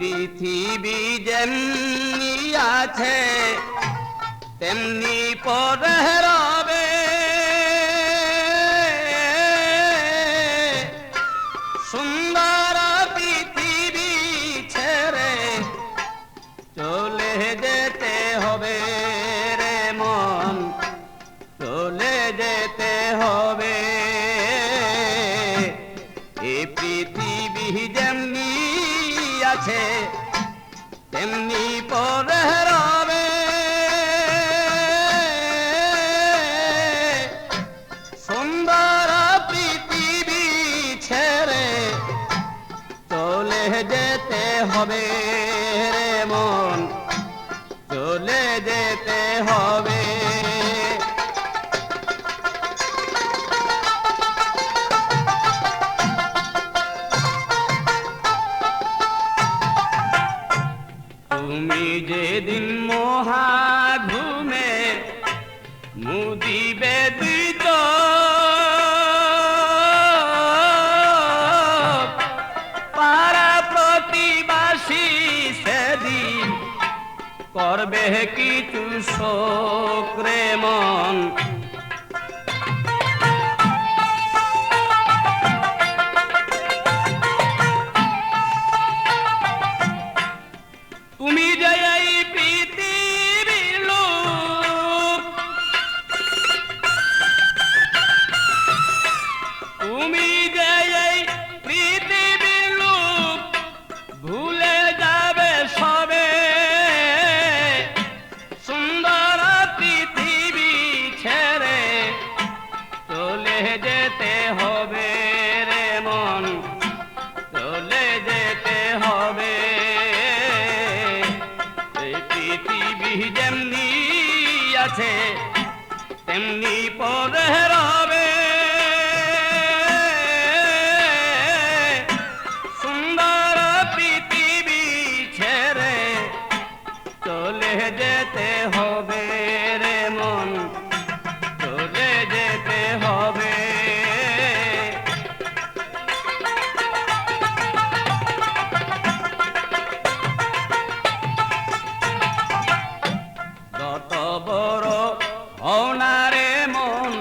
পৃথিবী যেমনি আছে তেমনি পরে রবে, সুন্দর পৃথিবী ছেড়ে চলে যেতে হবে রে মন, চলে যেতে হবে। এই পৃথিবী যেমনি আছে তেমনি পরে রবে, সুন্দর পৃথিবী ছেড়ে চলে যেতে হবে রে মন, চলে যেতে হবে। তুমি যেদিন মহা ঘুমে মুদিবে দুই চোখ, পাড়া প্রতিবাসী সেদিন করবে কিছু শোক রে মন। তুমি যে এই পৃথিবীর লোক, তুমি যে এই পৃথিবীর লোক, ভুলে যাবে সবে, সুন্দর পৃথিবী ছেড়ে চলে যেতে হবে রে মন, চলে যেতে হবে। পৃথিবী যেমনি আছে তেমনি পরে রবে, সুন্দর পৃথিবী ছেড়ে চলে যেতে হবে রে মন, চলে যেতে হবে। যত বড় হও না রে মন,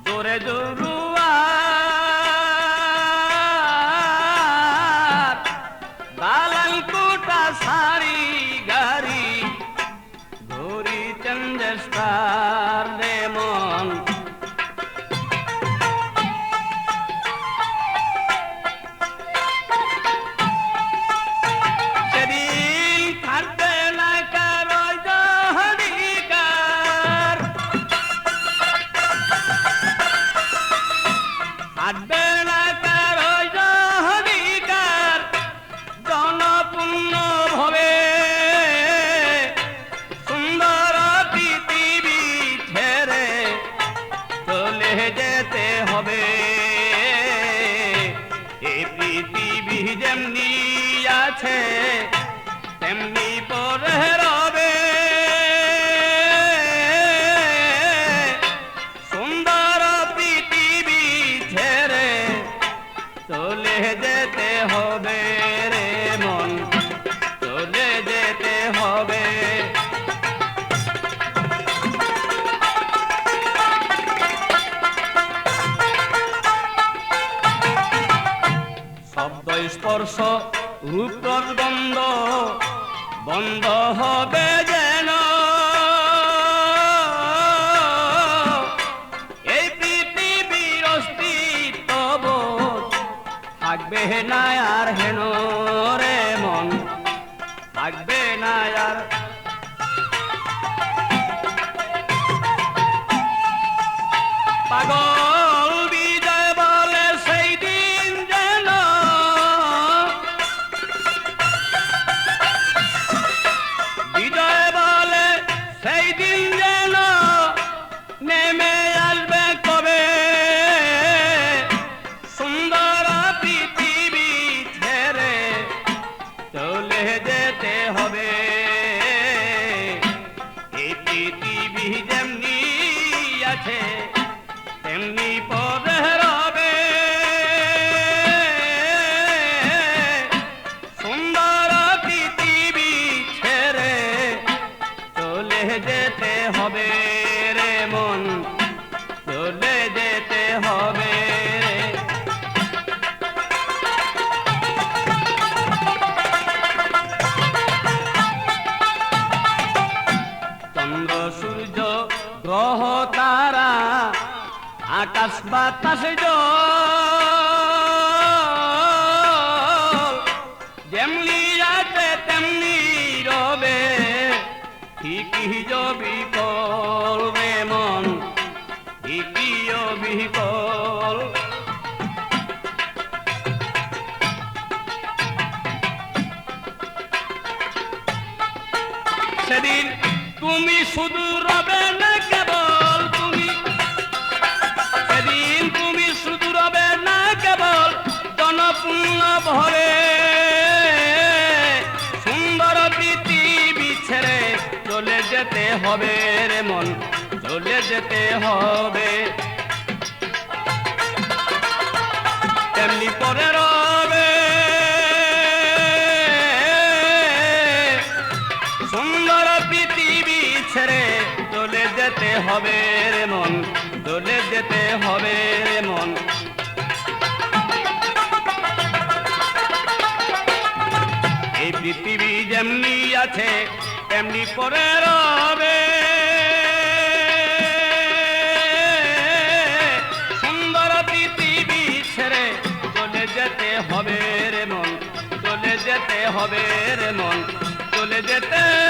জোরে জরুয়ার, দালাল কোটা সারি গাড়ি ঘুরি চন্দ্রস্টার রে মন। সেদিন থাকবে না কারো অধিকার, থাকবে না কারো অধিকার, জনপূর্ণ ভবে, সুন্দর পৃথিবী ছেড়ে চলে যেতে হবে। এই পৃথিবী যেমনি আছে তেমনি পরে রবে, সুন্দর পৃথিবী ছেড়ে চলে যেতে হবে রে মন, চলে যেতে হবে। শব্দ স্পর্শ রূপ গন্ধ বন্ধ হবে যেন, এই পৃথিবীর অস্তিত্ব থাকবে না আর হেন রে মন, থাকবে না আর। পাগল বিজয় বলে সেই দিন যেন, বিজয় বলে সেই দিন যেন নেমে আসবে কবে, সুন্দর পৃথিবী ছেড়ে চলে যেতে হবে। এই পৃথিবী যেমনি আছে তেমনি পরে রবে, সুন্দর গ্রহ তারা আকাশ বাতাস জল যেমনি আছে তেমনি রবে ঠিকই বিকল রে মন ঠিকই বিকল সেদিন তুমি শুধু রবে না কেবল তুমি সেদিন তুমি শুধু রবে না কেবল জনপূর্ণ ভরে সুন্দর পৃথিবী ছেড়ে চলে যেতে হবে রে মন চলে যেতে হবে তেমনি করে রবে সুন্দর পৃথিবী ছেড়ে চলে যেতে হবে রে মন চলে যেতে হবে রে মন এই পৃথিবী যেমনি আছে তেমনি পরে রবে সুন্দর পৃথিবী ছেড়ে চলে যেতে হবে রে মন চলে যেতে হবে রে মন চলে যেতে